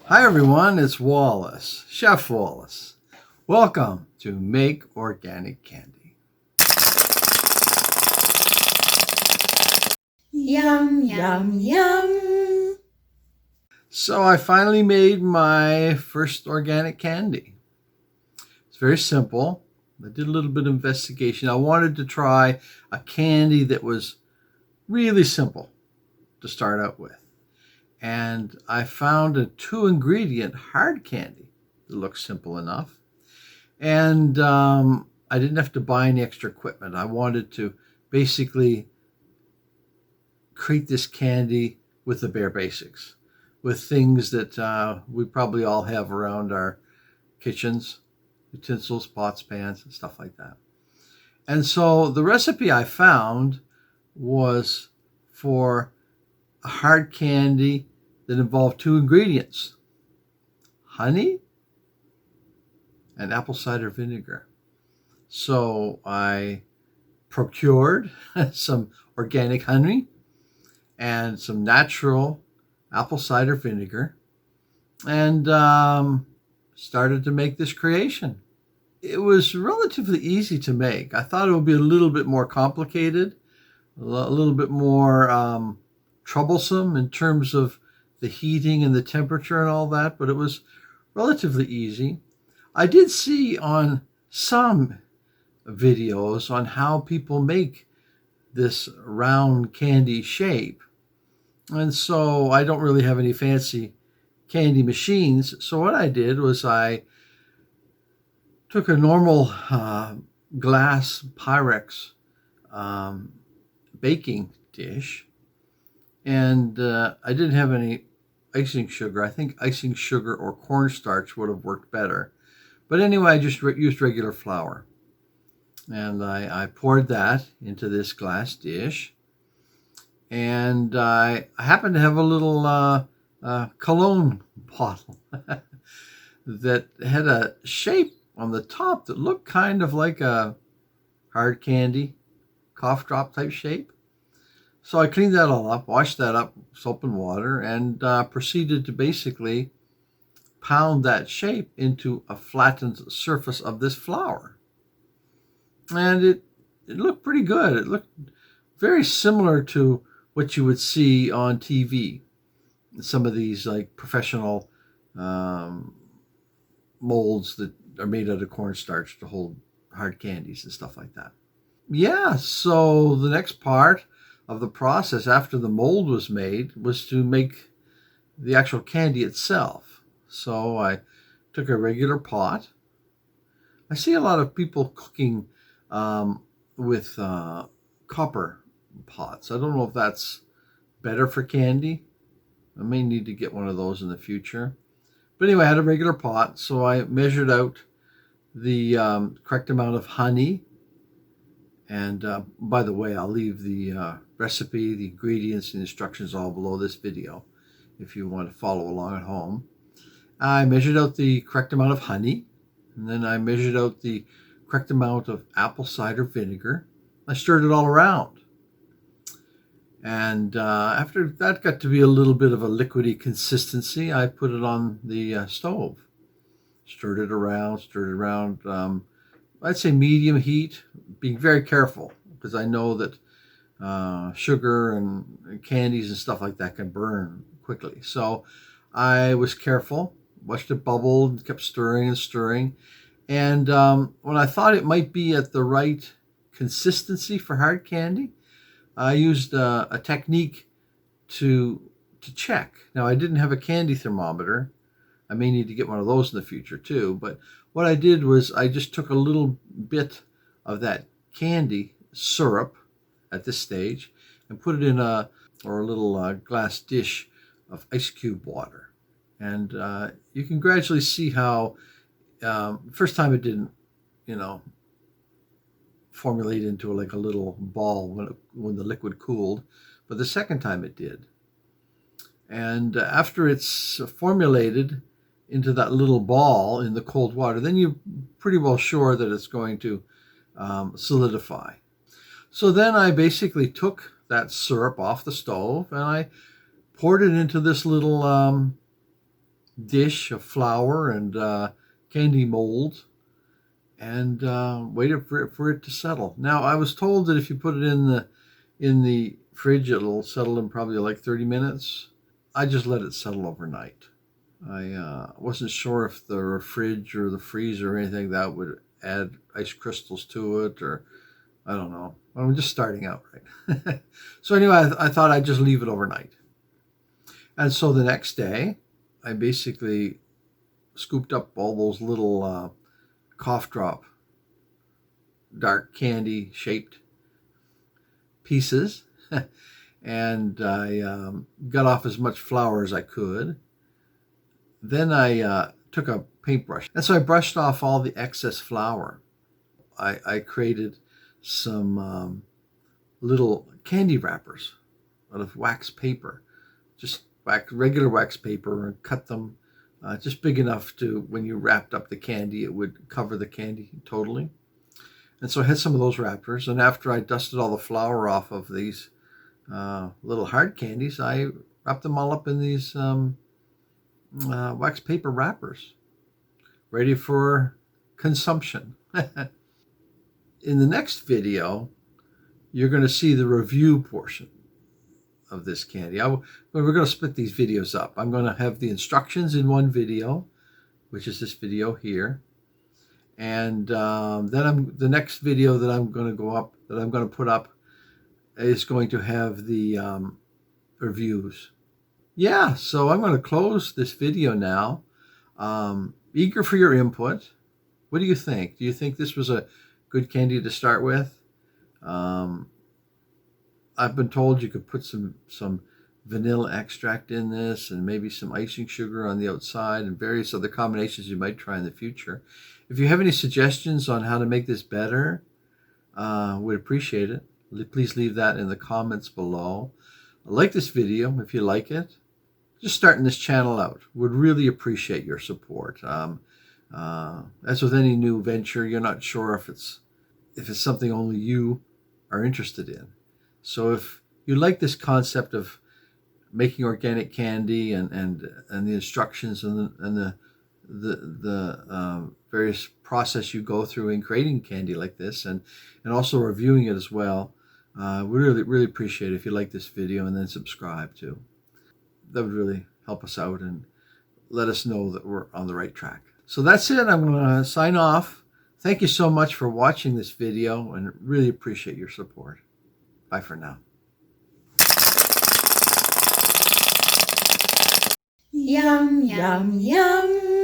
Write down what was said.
Hi everyone, it's Wallace, Chef Wallace. Welcome to Make Organic Candy. Yum, yum, yum. So I finally made my first organic candy. It's very simple. I did a little bit of investigation. I wanted to try a candy that was really simple to start out with. And I found a 2-ingredient hard candy that looks simple enough. And I didn't have to buy any extra equipment. I wanted to basically create this candy with the bare basics, with things that we probably all have around our kitchens, utensils, pots, pans, and stuff like that. And so the recipe I found was for a hard candy that involved 2 ingredients: honey and apple cider vinegar. So I procured some organic honey and some natural apple cider vinegar and started to make this creation. It was relatively easy to make. I thought it would be a little bit more complicated, a little bit more troublesome in terms of the heating and the temperature and all that, but it was relatively easy. I did see on some videos on how people make this round candy shape. And so I don't really have any fancy candy machines. So what I did was I took a normal glass Pyrex baking dish, and I didn't have any icing sugar. I think icing sugar or cornstarch would have worked better. But anyway, I just used regular flour. And I poured that into this glass dish. And I happened to have a little cologne bottle that had a shape on the top that looked kind of like a hard candy cough drop type shape. So I cleaned that all up, washed that up, soap and water, and proceeded to basically pound that shape into a flattened surface of this flour. And it looked pretty good. It looked very similar to what you would see on TV. Some of these like professional molds that are made out of cornstarch to hold hard candies and stuff like that. Yeah, so the next part of the process after the mold was made was to make the actual candy itself. So I took a regular pot. I see a lot of people cooking with copper pots. I don't know if that's better for candy. I may need to get one of those in the future. But anyway, I had a regular pot, so I measured out the correct amount of honey. And by the way, I'll leave the recipe, the ingredients, and instructions all below this video if you want to follow along at home. I measured out the correct amount of honey, and then I measured out the correct amount of apple cider vinegar. I stirred it all around. And after that got to be a little bit of a liquidy consistency, I put it on the stove. Stirred it around. I'd say medium heat, being very careful because I know that sugar and candies and stuff like that can burn quickly. So I was careful, watched it bubble, and kept stirring and stirring. And when I thought it might be at the right consistency for hard candy, I used a technique to check. Now, I didn't have a candy thermometer. I may need to get one of those in the future too. But what I did was I just took a little bit of that candy syrup at this stage and put it in a little glass dish of ice cube water. And you can gradually see how first time it didn't, formulate into like a little ball when the liquid cooled, but the second time it did. And after it's formulated into that little ball in the cold water, then you're pretty well sure that it's going to solidify. So then I basically took that syrup off the stove and I poured it into this little dish of flour and candy mould, and waited for it to settle. Now, I was told that if you put it in the fridge, it'll settle in probably like 30 minutes. I just let it settle overnight. I wasn't sure if the fridge or the freezer or anything that would add ice crystals to it, or I don't know. I'm just starting out, right? So anyway, I thought I'd just leave it overnight. And so the next day, I basically scooped up all those little cough drop, dark candy shaped pieces, and I got off as much flour as I could. Then I took a paintbrush, and so I brushed off all the excess flour. I created some little candy wrappers out of wax paper, just regular wax paper, and cut them just big enough to, when you wrapped up the candy, it would cover the candy totally. And so I had some of those wrappers, and after I dusted all the flour off of these little hard candies, I wrapped them all up in these wax paper wrappers, ready for consumption. In the next video, you're going to see the review portion of this candy. We're going to split these videos up. I'm going to have the instructions in one video, which is this video here, and then the next video that I'm going to put up is going to have the reviews. Yeah, so I'm going to close this video now. Eager for your input. What do you think? Do you think this was a good candy to start with? I've been told you could put some vanilla extract in this, and maybe some icing sugar on the outside, and various other combinations you might try in the future. If you have any suggestions on how to make this better, we'd appreciate it. Please leave that in the comments below. Like this video if you like it. Just starting this channel out. Would really appreciate your support. As with any new venture, you're not sure if it's something only you are interested in. So if you like this concept of making organic candy and the instructions and the various process you go through in creating candy like this, and also reviewing it as well, we really appreciate it if you like this video and then subscribe too. That would really help us out and let us know that we're on the right track. So that's it. I'm going to sign off. Thank you so much for watching this video, and really appreciate your support. Bye for now. Yum, yum, yum.